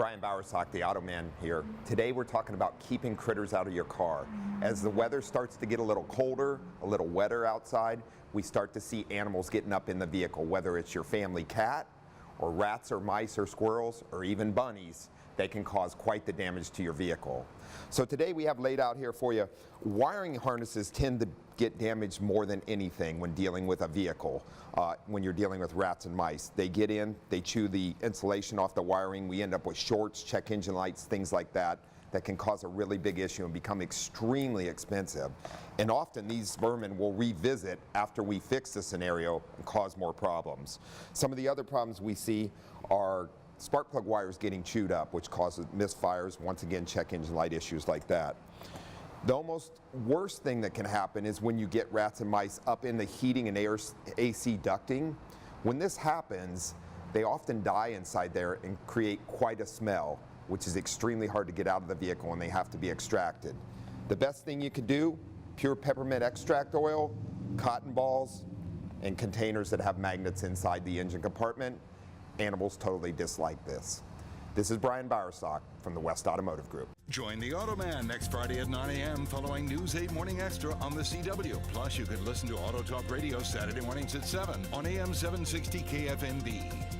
Brian Bowersock, the Auto Man here. Today we're talking about keeping critters out of your car. As the weather starts to get a little colder, a little wetter outside, we start to see animals getting up in the vehicle, whether it's your family cat, or rats or mice or squirrels, or even bunnies. They can cause quite the damage to your vehicle. So today we have laid out here for you, wiring harnesses tend to get damaged more than anything when dealing with a vehicle. When you're dealing with rats and mice, they get in, they chew the insulation off the wiring, we end up with shorts, check engine lights, things like that, that can cause a really big issue and become extremely expensive. And often these vermin will revisit after we fix the scenario and cause more problems. Some of the other problems we see are spark plug wires getting chewed up, which causes misfires, once again check engine light issues like that. The almost worst thing that can happen is when you get rats and mice up in the heating and AC ducting. When this happens, they often die inside there and create quite a smell, which is extremely hard to get out of the vehicle and they have to be extracted. The best thing you can do, pure peppermint extract oil, cotton balls, and containers that have magnets inside the engine compartment. Animals totally dislike this. This is Brian Bowersock from the West Automotive Group. Join the Automan next Friday at 9 a.m. following News 8 Morning Extra on the CW. Plus, you can listen to Auto Talk Radio Saturday mornings at 7 on AM 760 KFNB.